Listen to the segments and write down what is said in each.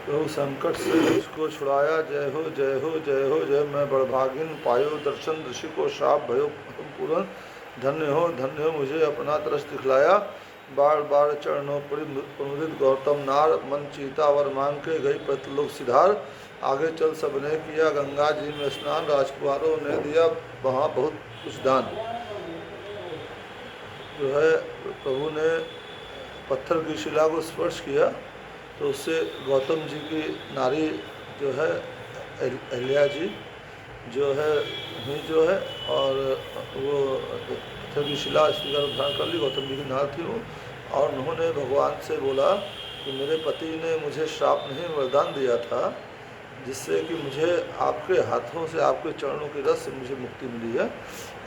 प्रभु संकट से मुझको छुड़ाया, जय हो जय हो जय हो जय। मैं बड़भागिन पायो दर्शन, ऋषि को श्राप भयो पूर्ण। धन्य हो मुझे अपना तरस दिखलाया, बार बार चरणों प्रमुदित गौतम नार। मन चीता वर मांग के गई प्रतिलोक सिधार। आगे चल सबने किया गंगा जी में स्नान, राजकुमारों ने दिया वहाँ बहुत कुछ दान। जो है प्रभु ने पत्थर की शिला को स्पर्श किया तो उससे गौतम जी की नारी जो है अहिल्या जी जो है हुई जो है, और वो पत्थर की शिला स्वीकार धारण कर ली। गौतम जी की नार थी वो, और उन्होंने भगवान से बोला कि मेरे पति ने मुझे श्राप नहीं वरदान दिया था जिससे कि मुझे आपके हाथों से, आपके चरणों के रस से मुझे मुक्ति मिली है।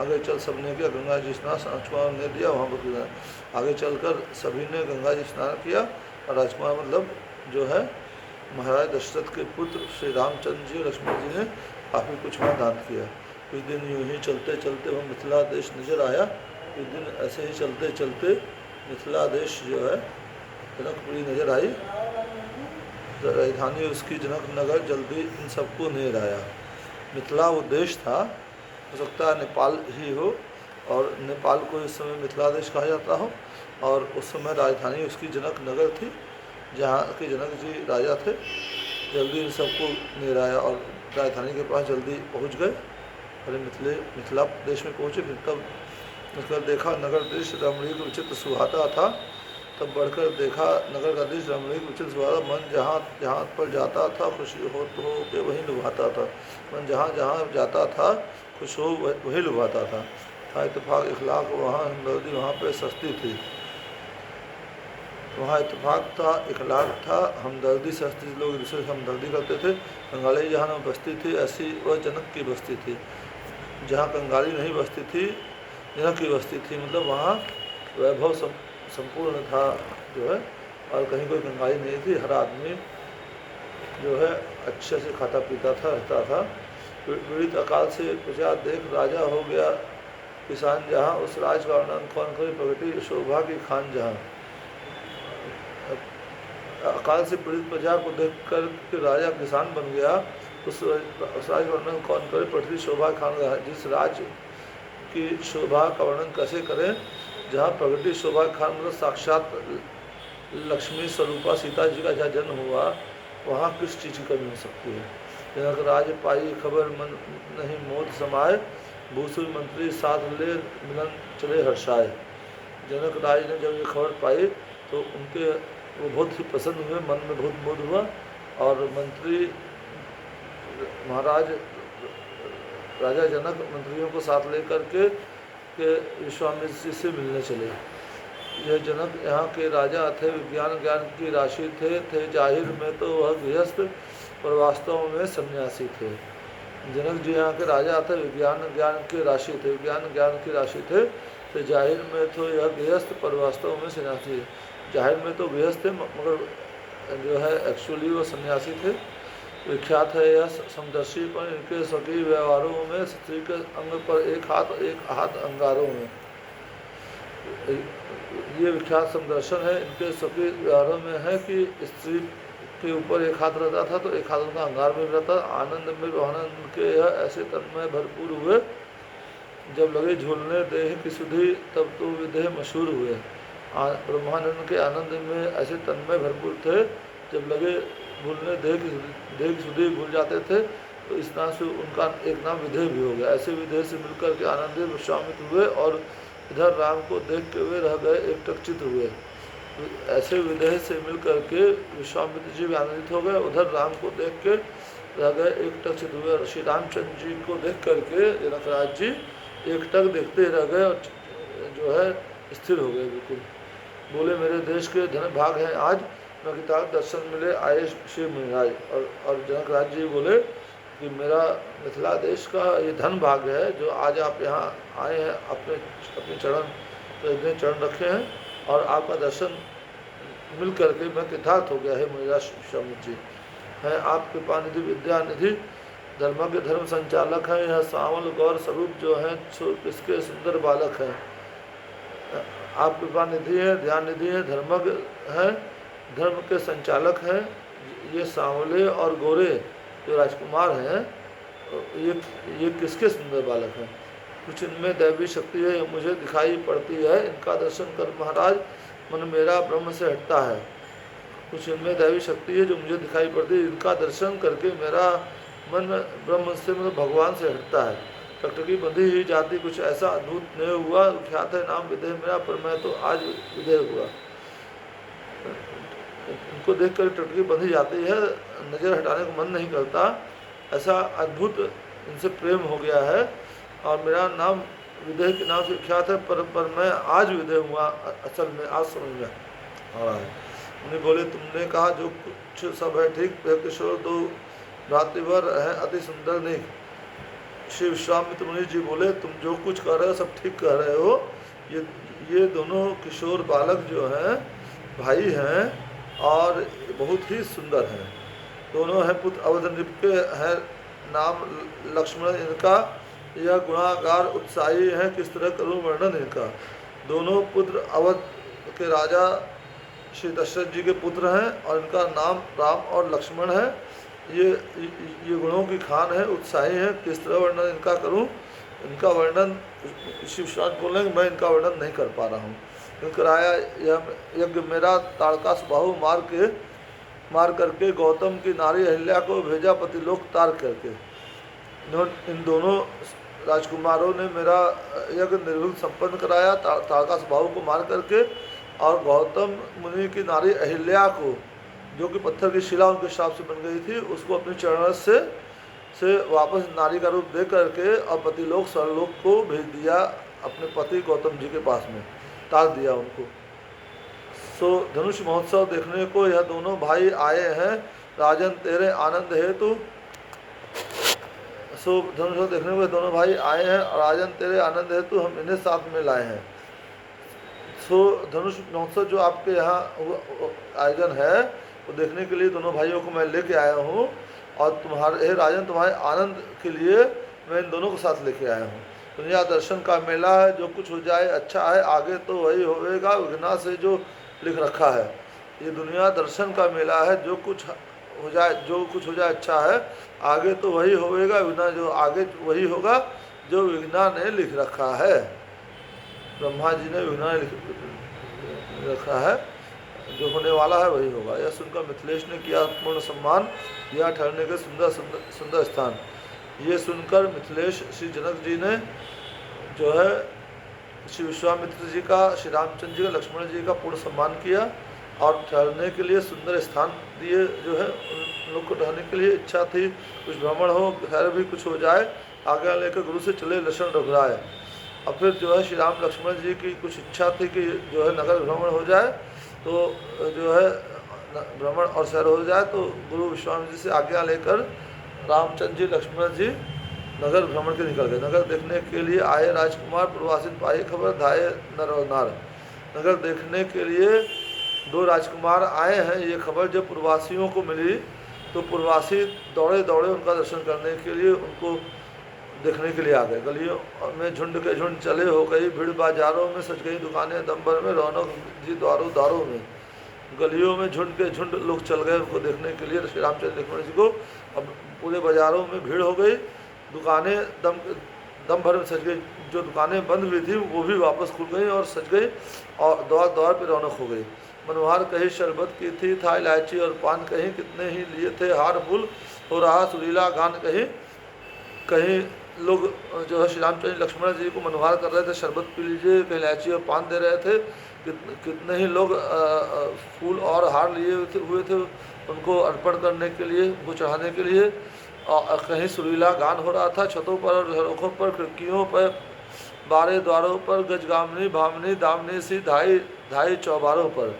आगे चल सबने किया गंगा जी स्नान, राजकुमार ने दिया वहाँ पर। आगे चलकर सभी ने गंगा जी स्नान किया, और राजकुमार मतलब जो है महाराज दशरथ के पुत्र श्री रामचंद्र जी और लक्ष्मण जी ने काफ़ी कुछ वहाँ दान किया। कुछ दिन यूँ ही चलते चलते वह मिथिला देश नजर आया। कुछ दिन ऐसे ही चलते चलते मिथिला देश जो है जनकपुरी नजर आई। राजधानी उसकी जनक नगर जल्दी इन सबको नहीं आया। मिथिला वो देश था, हो सकता है नेपाल ही हो, और नेपाल को इस समय मिथिला देश कहा जाता हो। और उस समय राजधानी उसकी जनक नगर थी, जहाँ के जनक जी राजा थे। जल्दी इन सबको निराया और राजधानी के पास जल्दी पहुँच गए। पहले मिथिला देश में पहुँचे, फिर तब उसका देखा नगर देश रमणीक विचित्र सुहाता था। तब बढ़कर देखा नगर का दृश्य रमणीक विचित्र सुहाता। मन जहाँ जहाँ पर जाता था खुशी हो तो के वहीं लुभाता था। मन जहाँ जहाँ जाता था खुश हो वही लुभाता था। इत्तेफाक इखलाक वहाँ हमदर्दी वहाँ पे सस्ती थी। वहाँ इत्तेफाक था, इखलाक था, हमदर्दी सस्ती थी। लोग एक दूसरे से हमदर्दी करते थे। कंगाली जहाँ बस्ती थी ऐसी वह जनक की बस्ती थी। जहाँ कंगाली नहीं बस्ती थी जनक की बस्ती थी, मतलब वहाँ वैभव संपूर्ण था जो है, और कहीं कोई कंगाली नहीं थी। हर आदमी जो है अच्छे से खाता पीता था, रहता था। पीड़ित अकाल से प्रजा देख राजा हो गया किसान जहाँ। उस राज का वर्णन कौन करे, प्रगति शोभा की खान जहाँ। अकाल से पीड़ित प्रजा को देख कर के राजा किसान बन गया। उस राज का वर्णन कौन करे, प्रगति शोभा खान जहाँ। जिस राज की शोभा का वर्णन कैसे करें जहाँ प्रगति शोभा खान मतलब साक्षात लक्ष्मी स्वरूपा सीता जी का जहाँ जन्म हुआ, वहाँ किस चीज़ की कमी हो सकती है। जनक राज पाई खबर मन नहीं मोद समाये, भूसुर मंत्री साथ ले मिलन चले हर्षाए। जनक राज ने जब ये खबर पाई तो उनके वो बहुत ही प्रसन्न हुए, मन में बहुत बोध हुआ, और मंत्री महाराज राजा जनक मंत्रियों को साथ लेकर के विश्वामित्र जी से मिलने चले। यह जनक यहाँ के राजा थे, विज्ञान ज्ञान की राशि थे जाहिर में तो वह गृहस्थ पर वास्तव में सन्यासी थे। जनक जी यहाँ के राजा थे, विज्ञान ज्ञान की राशि थे, विज्ञान ज्ञान की राशि थे। तो जाहिर में तो यह गृहस्थ पर वास्तव में सन्यासी। जाहिर में तो गृहस्थ थे मगर जो है एक्चुअली वो सन्यासी थे। विख्यात है यह समदर्शी पर इनके स्वकीय व्यवहारों में, स्त्री के अंग पर एक हाथ अंगारों में। ये विख्यात समदर्शन है इनके स्वकीय व्यवहारों में है कि स्त्री के ऊपर एक हाथ रहता था तो एक हाथ उनका अंगार में रहता। आनंद में आनंद के यह ऐसे तन्मय भरपूर हुए, जब लगे झूलने देह की सुधी तब तो विदेह मशहूर हुए। ब्रह्मानंद के आनंद में ऐसे तन्मय भरपूर थे, जब लगे भूलने देह की सुधी भूल जाते थे, तो इस नाम से उनका एक नाम विदेह भी हो गया। ऐसे विदेह से मिलकर के आनंदित विश्वामित्र हुए, और इधर राम को देखते हुए रह गए एकटक चित्र हुए। ऐसे विदेह से मिलकर के विश्वामित्र जी भी आनंदित हो गए, उधर राम को देख के रह गए एकटक चित्र हुए। श्री रामचंद्र जी को देख करके जनकराज जी एकटक देखते रह गए और जो है स्थिर हो गए बिल्कुल। बोले मेरे देश के धन भाग हैं आज, न किताब दर्शन मिले आए शिव महाराज। और जनकराज जी बोले कि मेरा मिथिला देश का ये धन भाग्य है जो आज आप यहाँ आए हैं, अपने चरण रखे हैं, और आपका दर्शन मिल करके मैं कृतार्थ हो गया है। मेरा विश्वामित्र जी हैं आप कृपा निधि विद्या निधि, धर्मज्ञ धर्म संचालक हैं। यह सावल गौर स्वरूप जो हैं किसके सुंदर बालक हैं। आप कृपा निधि है, ध्यान निधि है, धर्मज्ञ हैं, धर्म के संचालक हैं, ये सांवले और गोरे जो राजकुमार हैं, ये ये किसके सुंदर बालक हैं? कुछ इनमें दैवी शक्ति है, ये मुझे दिखाई पड़ती है, इनका दर्शन कर महाराज मन मेरा ब्रह्म से हटता है। कुछ इनमें दैवी शक्ति है जो मुझे दिखाई पड़ती है, इनका दर्शन करके मेरा मन ब्रह्म से, मतलब भगवान से हटता है। टकटकी बंधी ही जाती, कुछ ऐसा अद्भुत नहीं हुआ, ख्यात है नाम विदेह मेरा, पर मैं तो आज विदेह हुआ। उनको देख कर टकटकी बंधी जाती है, नज़र हटाने को मन नहीं करता, ऐसा अद्भुत इनसे प्रेम हो गया है, और मेरा नाम विदेह के नाम से ख्यात है, पर मैं आज विदेह हुआ, असल में आज समझ में आ रहा है। उन्हें बोले, तुमने कहा जो कुछ सब है ठीक, किशोर दो भ्रातृवर हैं अति सुंदर नहीं। श्री विश्वामित्र मुनि जी बोले, तुम जो कुछ कह रहे हो सब ठीक कह रहे हो, ये दोनों किशोर बालक जो हैं भाई हैं और बहुत ही सुंदर हैं। दोनों हैं पुत्र अवध नृप के हैं, नाम लक्ष्मण इनका, यह गुणागार उत्साही हैं, किस तरह करूँ वर्णन इनका। दोनों पुत्र अवध के राजा श्री दशरथ जी के पुत्र हैं और इनका नाम राम और लक्ष्मण है। ये गुणों की खान है, उत्साही है, किस तरह वर्णन इनका करूं। इनका वर्णन शिव शांत बोल रहे हैं, मैं इनका वर्णन नहीं कर पा रहा हूँ। कराया यह यज्ञ मेरा, ताड़कास बाहु मार करके गौतम की नारी अहिल्या को भेजा पतिलोक तार करके। इन दोनों राजकुमारों ने मेरा यज्ञ निर्विघ्न संपन्न कराया, ताड़कास बाहु को मार करके, और गौतम मुनि की नारी अहिल्या को, जो कि पत्थर की शिला उनके श्राप से बन गई थी, उसको अपने चरण से वापस नारी का रूप दे करके और पतिलोक सरलोक को भेज दिया, अपने पति गौतम जी के पास में तार दिया उनको। सो धनुष महोत्सव देखने को यह दोनों भाई आए हैं, राजन तेरे आनंद हेतु। सो धनुष देखने को दोनों भाई आए हैं, राजन तेरे आनंद हेतु हम इन्हें साथ में लाए हैं। सो धनुष महोत्सव जो आपके यहाँ आयोजन है, वो देखने के लिए दोनों भाइयों को मैं लेके आया हूँ, और तुम्हारे राजन तुम्हारे आनंद के लिए मैं इन दोनों को साथ लेके आया हूँ। दुनिया दर्शन का मेला है, जो कुछ हो जाए अच्छा है, आगे तो वही होवेगा विघ्ना से जो लिख रखा है। ये दुनिया दर्शन का मेला है, जो कुछ हो जाए अच्छा है, आगे तो वही होवेगा विघ्ना, जो आगे वही होगा जो विघ्ना ने लिख रखा है। ब्रह्मा जी ने विघ्ना लिख रखा है, जो होने वाला है वही होगा। यह सुनकर मिथिलेश ने किया पूर्ण सम्मान, यह ठहरने के सुंदर स्थान। ये सुनकर मिथिलेश श्री जनक जी ने जो है श्री विश्वामित्र जी का, श्री रामचंद्र जी का, लक्ष्मण जी का पूर्ण सम्मान किया, और ठहरने के लिए सुंदर स्थान दिए। जो है उन लोग को ठहरने के लिए इच्छा थी, कुछ भ्रमण हो, खैर भी कुछ हो जाए, आज्ञा लेकर गुरु से चले लक्षण रघुराए। और फिर जो है श्री राम लक्ष्मण जी की कुछ इच्छा थी कि जो है नगर भ्रमण हो जाए, तो जो है भ्रमण और सैर हो जाए, तो गुरु विश्वामित्र जी से आज्ञा लेकर रामचंद्र जी लक्ष्मण जी नगर भ्रमण के निकल गए। नगर देखने के लिए आए राजकुमार, प्रवासी पाई खबर, धाये नर और नार। नगर देखने के लिए दो राजकुमार आए हैं, ये खबर जब प्रवासियों को मिली, तो प्रवासी दौड़े उनका दर्शन करने के लिए, उनको देखने के लिए आ गए। गलियों में झुंड के झुंड चले हो गई भीड़, बाजारों में सज गई दुकानें दम भर में, रौनक जी द्वारों में। गलियों में झुंड के झुंड लोग चल गए उनको देखने के लिए, श्री रामचंद्र लक्ष्मण जी को। अब पूरे बाजारों में भीड़ हो गई, दुकानें दम भर में सज गई। जो दुकानें बंद हुई थी वो भी वापस खुल गई और सज गई, और द्वार पर रौनक हो गई। मनोहार कहीं शरबत की थी, था इलायची और पान कहीं, कितने ही लिए थे हार फूल, हो रहा सुरीला गान कहीं लोग जो है श्री रामचंद्र लक्ष्मण जी को मनोहार कर रहे थे, शरबत पी लीजिए, कहीं इलायची और पान दे रहे थे। कितने ही लोग फूल और हार लिए हुए थे उनको अर्पण करने के लिए, उनको चढ़ाने के लिए। और कहीं सुरीला गान हो रहा था, छतों पर और झरोखों पर, खिड़कियों पर, बारे द्वारों पर, गजगामनी भामनी दामनी सी धाई चौबारों पर।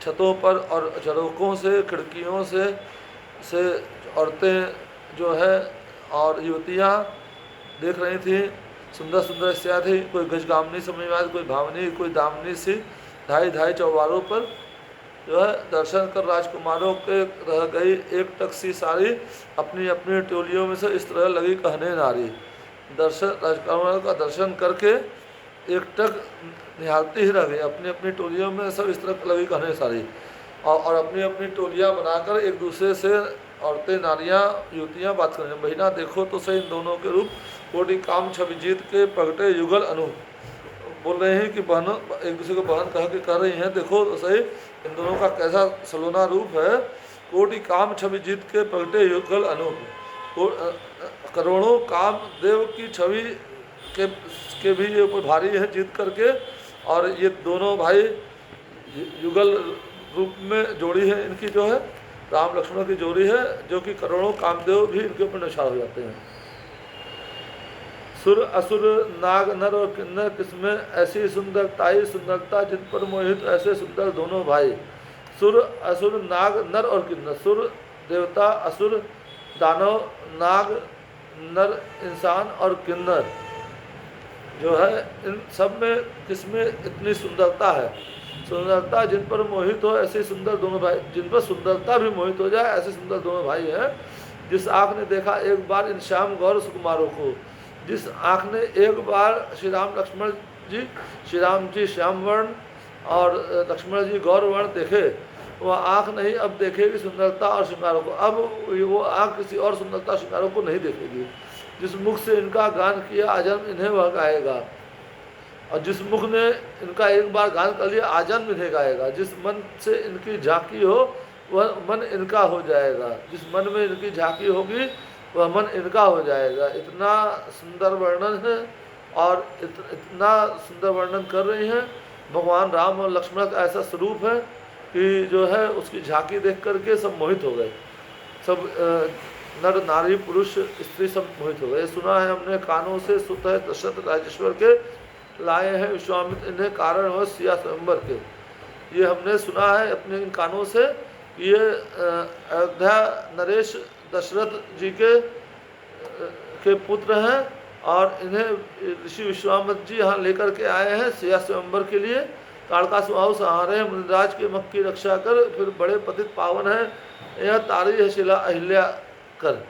छतों पर और झरोखों से, खिड़कियों से औरतें जो है और युवतियाँ देख रही थी, सुंदर स्त्रियाँ थी, कोई गजगामनी समझ में आई, कोई भावनी, कोई दामनी सी, धाई चौबारों पर जो है दर्शन कर राजकुमारों के रह गई एक टक सी सारी, अपनी अपनी टोलियों में से इस तरह लगी कहने नारी। राजकुमारों का दर्शन करके एक टक निहारती ही रह गई, अपनी अपनी टोलियों में सब इस तरह लगी कहने सारी। और अपनी अपनी टोलियां बनाकर एक दूसरे से औरतें, नारियां, युवतियां बात कर रही हैं। महीना देखो तो सही इन दोनों के रूप, कोटि काम छवि जीत के प्रगटे युगल अनूप। बोल रहे हैं कि बहनों, एक दूसरे को बहन कह के कर रही हैं, देखो तो सही इन दोनों का कैसा सलोना रूप है। कोटि काम छवि जीत के प्रगटे युगल अनूप। करोड़ों काम देव की छवि के भी ये ऊपर भारी है जीत करके। और ये दोनों भाई युगल रूप में जोड़ी है इनकी, जो है राम लक्ष्मण की जोड़ी है, जो कि करोड़ों कामदेव भी इनके ऊपर निशार हो जाते हैं। सुर असुर नाग नर और किन्नर किसमें ऐसी सुंदरता ही सुंदरता, जिन पर मोहित ऐसे सुंदर दोनों भाई। सुर असुर नाग नर और किन्नर, सुर देवता, असुर दानव, नाग नर इंसान और किन्नर जो है, इन सब में किसमें इतनी सुंदरता है। सुंदरता जिन पर मोहित हो ऐसे सुंदर दोनों भाई, जिन पर सुंदरता भी मोहित हो जाए ऐसे सुंदर दोनों भाई हैं। जिस आँख ने देखा एक बार इन श्याम गौर सुकुमारों को, जिस आँख ने एक बार श्री राम लक्ष्मण जी, श्री राम जी श्याम वर्ण और लक्ष्मण जी गौर वर्ण देखे, वह आँख नहीं अब देखेगी सुंदरता और श्रृंगारों को। अब वो आँख किसी और सुंदरता श्रृंगारों को नहीं देखेगी। जिस मुख से इनका गान किया आजन्म इन्हें वह गाएगा, और जिस मुख ने इनका एक बार गान कर लिया आजन्म इन्हें गाएगा। जिस मन से इनकी झांकी हो वह मन इनका हो जाएगा, जिस मन में इनकी झांकी होगी वह मन इनका हो जाएगा। इतना सुंदर वर्णन है, और इतना सुंदर वर्णन कर रही हैं। भगवान राम और लक्ष्मण का ऐसा स्वरूप है कि जो है उसकी झांकी देख करके सब मोहित हो गए, सब नर नारी पुरुष स्त्री सब मोहित हो गए। सुना है हमने कानों से, सुत है दशरथ राजेश्वर के, लाए हैं विश्वामित्र इन्हें कारण हो सिया स्वयंवर के। ये हमने सुना है अपने इन कानों से, ये अयोध्या नरेश दशरथ जी के पुत्र हैं, और इन्हें ऋषि विश्वामित्र जी यहाँ लेकर के आए हैं सिया स्वयंवर के लिए। कालका सुहाव सहारे हैं मुनिराज के मक की रक्षा कर, फिर बड़े पतित पावन है यह तारी है शिला अहिल्या कर।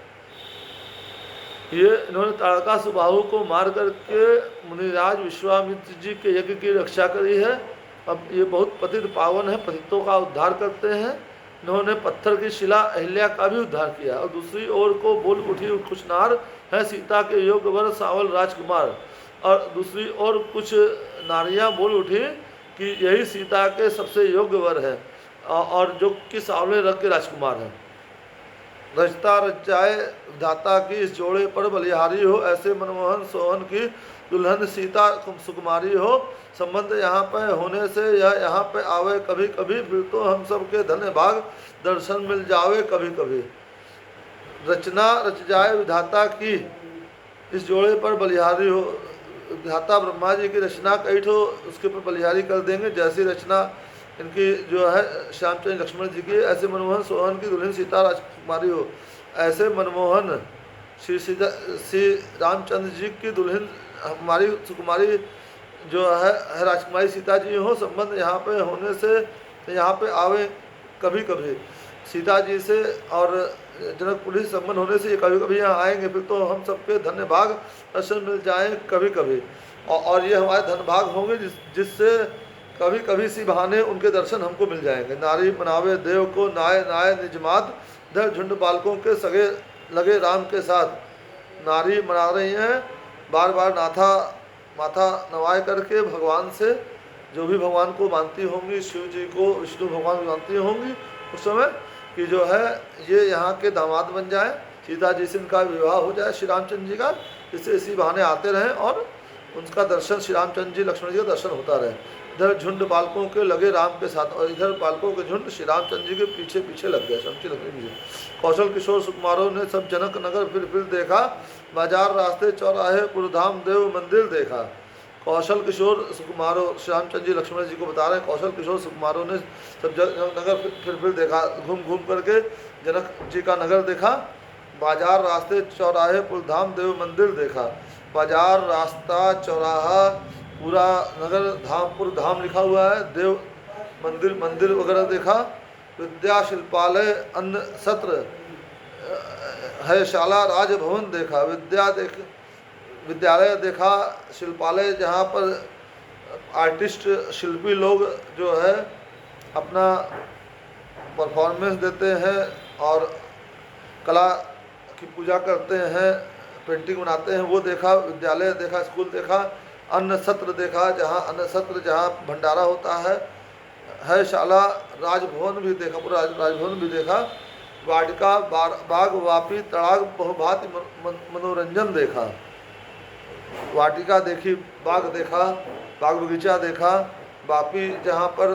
ये इन्होंने ताड़का सुबाहु को मार करके मुनिराज विश्वामित्र जी के यज्ञ की रक्षा करी है। अब ये बहुत पतित पावन है, पतितों का उद्धार करते हैं। इन्होंने पत्थर की शिला अहिल्या का भी उद्धार किया। और दूसरी ओर को बोल उठी खुशनार है सीता के योग्य वर सावल राजकुमार। और दूसरी ओर कुछ नारियां बोल उठी कि यही सीता के सबसे योग्य वर है, और जो कि सावले रंग के राजकुमार हैं। रचता रचाए दाता की इस जोड़े पर बलिहारी हो, ऐसे मनमोहन सोहन की दुल्हन सीता सुकुमारी हो। संबंध यहाँ पे होने से यह यहाँ पे आवे कभी कभी, फिर तो हम सब के धन्य भाग दर्शन मिल जावे कभी कभी। रचना रच जाए विधाता की इस जोड़े पर बलिहारी हो, विधाता ब्रह्मा जी की रचना कई ठो उसके ऊपर बलिहारी कर देंगे। जैसी रचना इनकी जो है श्यामचंद्र लक्ष्मण जी की, ऐसे मनमोहन सोहन की दुल्हन सीता राजकुमारी हो। ऐसे मनमोहन श्री रामचंद्र जी की दुल्हन हमारी सुकुमारी जो है राजकुमारी सीता जी हो। संबंध यहाँ पे होने से यहाँ पे आवे कभी कभी सीता जी से, और जनकपुरी से संबंध होने से ये कभी कभी यहाँ आएंगे, फिर तो हम सबके धन्य भाग दर्शन मिल जाएँ कभी कभी। और ये हमारे धन भाग होंगे जिससे कभी कभी सी बहाने उनके दर्शन हमको मिल जाएंगे। नारी मनावे देव को नाय नाय निजमात, धर झुंड बालकों के सगे लगे राम के साथ। नारी मना रही हैं, बार बार माथा नवाए करके भगवान से, जो भी भगवान को मानती होंगी, शिव जी को, विष्णु भगवान को मानती होंगी उस समय, कि जो है ये यहाँ के दामाद बन जाए, सीता जी से इनका विवाह हो जाए श्री रामचंद्र जी का, जिससे इसी बहाने आते रहें और उनका दर्शन श्री रामचंद्र जी लक्ष्मण जी का दर्शन होता रहे। इधर झुंड बालकों के लगे राम के साथ, और इधर बालकों के झुंड श्री रामचंद्र जी के पीछे पीछे लग गया, समझी लग गई। कौशल किशोर सुकुमारों ने सब जनक नगर फिर देखा, बाजार रास्ते चौराहे पुरधाम देव मंदिर देखा। कौशल किशोर सुकुमारों श्री रामचंद्र जी लक्ष्मण जी को बता रहे हैं, कौशल किशोर सुकुमारों ने सब जनक नगर फिर देखा, घूम घूम करके जनक जी का नगर देखा। बाजार रास्ते चौराहे पुरधाम देव मंदिर देखा। बाजार रास्ता चौराहा पूरा नगर धामपुर धाम लिखा हुआ है, देव मंदिर वगैरह देखा। विद्या शिल्पालय अन्न सत्र है शाला राजभवन देखा। विद्यालय देखा, शिल्पालय जहाँ पर आर्टिस्ट शिल्पी लोग जो है अपना परफॉर्मेंस देते हैं और कला की पूजा करते हैं, पेंटिंग बनाते हैं, वो देखा। विद्यालय देखा, स्कूल देखा, अन्न सत्र देखा, जहाँ अन्न सत्र जहाँ भंडारा होता है शाला, राजभवन भी देखा, पूरा राजभवन भी देखा। वाटिका, बाग, वापी, तड़ाग, बहुभांति मनोरंजन देखा। वाटिका देखी, बाग देखा, बाग बगीचा देखा, वापी जहाँ पर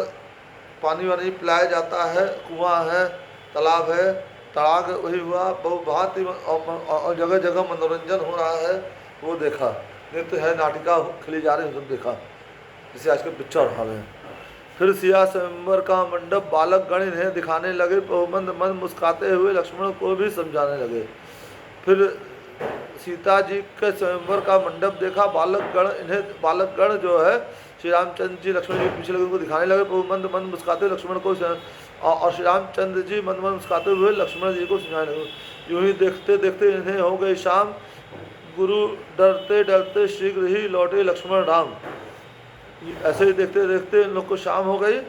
पानी वानी पिलाया जाता है, कुआं है, तालाब है, तड़ाग वही हुआ, बहुभांति और जगह जगह मनोरंजन हो रहा है वो देखा। नृत्य है, नाटिका खेली जा रही है, सब देखा, जिसे आजकल पिक्चर हॉल है। फिर सिया स्वयंवर का मंडप बालक गण इन्हें दिखाने लगे, बहुमंद मन मुस्काते हुए लक्ष्मण को भी समझाने लगे। फिर सीता जी के स्वयंवर का मंडप देखा, बालक गण जो है श्री रामचंद्र जी लक्ष्मण जी पीछे लगे उनको दिखाने लगे, बहुमंद मन मुस्काते हुए लक्ष्मण को, और श्री रामचंद्र जी मंद मन मुस्काते हुए लक्ष्मण जी को समझाने लगे। यूं ही देखते देखते इन्हें हो गई शाम, गुरु डरते डरते शीघ्र ही लौटे लक्ष्मण राम। ऐसे ही देखते देखते इन लोग को शाम हो गई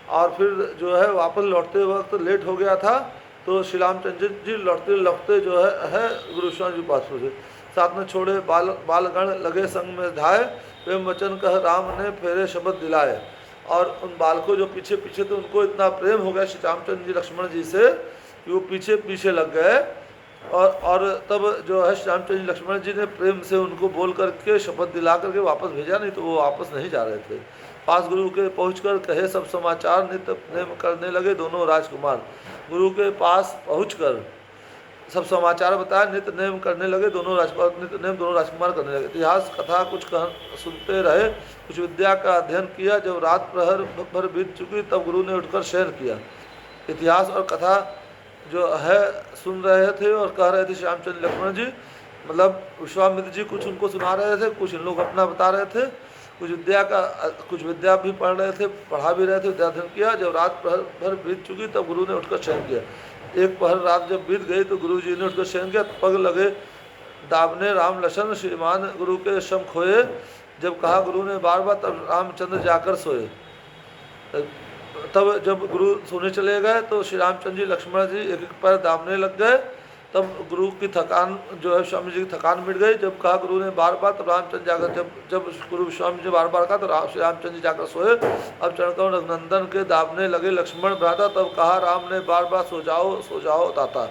और फिर जो है वापस लौटते वक्त लेट हो गया था, तो श्री रामचंद्र जी लौटते लौटते जो है गुरु स्वामी जी पास पहुँचे। साथ में छोड़े बालगण लगे संग में धाये, प्रेम वचन कह राम ने फेरे शब्द दिलाए। और उन बालकों जो पीछे पीछे थे उनको इतना प्रेम हो गया श्री रामचंद्र जी लक्ष्मण जी से कि वो पीछे पीछे लग गए। और तब जो है श्री रामचंद्र जी लक्ष्मण जी ने प्रेम से उनको बोल करके शपथ दिला करके वापस भेजा, नहीं तो वो वापस नहीं जा रहे थे। पास गुरु के पहुंचकर कहे सब समाचार, नित्य नेम करने लगे दोनों राजकुमार। गुरु के पास पहुंचकर सब समाचार बताया, नित्य नेम करने लगे दोनों राजकुमार, नित्य नेम दोनों राजकुमार करने लगे। इतिहास कथा कुछ सुनते रहे, कुछ विद्या का अध्ययन किया। जब रात प्रहर भर बीत चुकी तब गुरु ने उठकर शयन किया। इतिहास और कथा जो है सुन रहे थे और कह रहे थे श्री रामचंद्र लक्ष्मण जी, मतलब विश्वामित्र जी कुछ उनको सुना रहे थे, कुछ इन लोग अपना बता रहे थे, कुछ विद्या भी पढ़ रहे थे, पढ़ा भी रहे थे, विद्याध्ययन किया। जब रात प्रहर भर बीत चुकी तब गुरु ने उठकर शयन किया। एक पहर रात जब बीत गई तो गुरु जी ने उठकर शयन किया। पग लगे दावने राम लशन, श्रीमान गुरु के शम खोए। जब कहा गुरु ने बार बार तब रामचंद्र जाकर सोए। तब जब गुरु सोने चले गए तो श्री रामचंद्र जी लक्ष्मण जी एक एक पैर दाबने लग गए। तब गुरु की थकान जो है स्वामी जी की थकान मिट गई। जब कहा गुरु ने बार बार तब रामचंद्र जाकर जब गुरु स्वामी जी बार बार कहा तो श्री रामचंद्र जी जाकर सोए। अब चरणकमल रघुनंदन के दाबने लगे लक्ष्मण भ्राता। तब कहा राम ने बार बार सो जाओ ताता।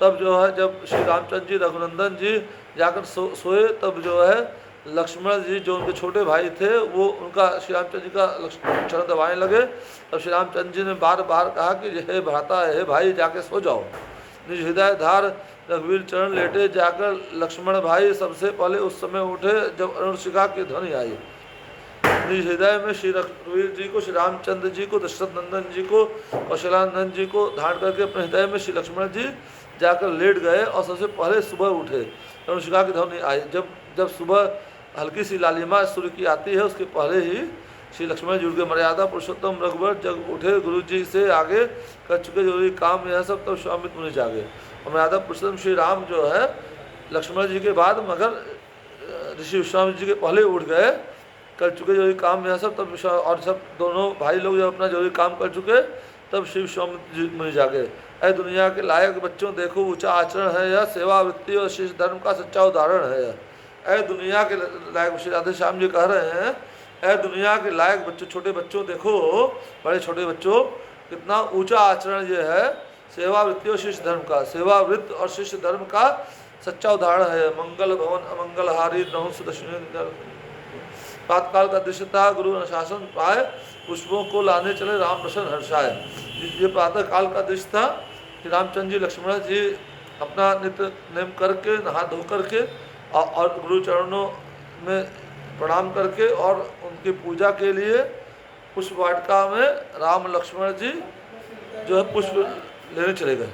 तब जो है जब श्री रामचंद्र जी रघुनंदन जी जाकर सोए तब जो है लक्ष्मण जी जो उनके छोटे भाई थे वो उनका श्री रामचंद्र जी का चरण दबाने लगे। तब श्री रामचंद्र जी ने बार बार कहा कि हे भ्राता हे भाई जाके सो जाओ। निज हृदय धार रघुवीर चरण लेटे जाकर लक्ष्मण भाई सबसे पहले उस समय उठे जब अरुणशिखा की ध्वनि आई। निज हृदय में श्री रघुवीर जी को, श्री रामचंद्र जी को, दशरथ नंदन जी को, कौशलानंदन जी को धारण करके अपने हृदय में श्री लक्ष्मण जी जाकर लेट गए और सबसे पहले सुबह उठे। अरुणशिखा की ध्वनि आई। जब सुबह हल्की सी लालिमा सूर्य की आती है उसके पहले ही श्री लक्ष्मण जी उठ गए। मर्यादा पुरुषोत्तम रघुवर जग उठे, गुरु जी से आगे कर चुके जरूरी काम यह सब। तब स्वामित्व मुनि जागे। और मर्यादा पुरुषोत्तम श्री राम जो है लक्ष्मण जी के बाद मगर ऋषि विश्वामित्र जी के पहले उठ गए, कर चुके जरूरी काम यह सब। तब और सब दोनों भाई लोग जब अपना जरूरी काम कर चुके तब श्री विश्वामित्र जी मुनि जागे। ऐ दुनिया के लायक बच्चों देखो ऊंचा आचरण है यह, सेवा वृत्ति और शिष्य धर्म का सच्चा उदाहरण है यह। ऐ दुनिया के लायक, श्री राधे श्याम जी कह रहे हैं, ऐ दुनिया के लायक बच्चों, छोटे बच्चों देखो, बड़े छोटे बच्चों कितना ऊंचा आचरण ये है, सेवा वृत्ति और शिष्य धर्म का, सेवा वृत्त और शिष्य धर्म का सच्चा उदाहरण है। मंगल भवन अमंगल हारी नहुस दक्षिण। प्रातकाल का दृश्य था, गुरु अनुशासन पाए, पुष्पों को लाने चले राम प्रसन्न हर्षाए। ये प्रातः काल का दृश्य था कि रामचंद्र जी लक्ष्मण जी अपना नित्य नेम करके नहा धो करके और गुरु चरणों में प्रणाम करके और उनकी पूजा के लिए पुष्प वाटिका में राम लक्ष्मण जी जो है पुष्प लेने चले गए।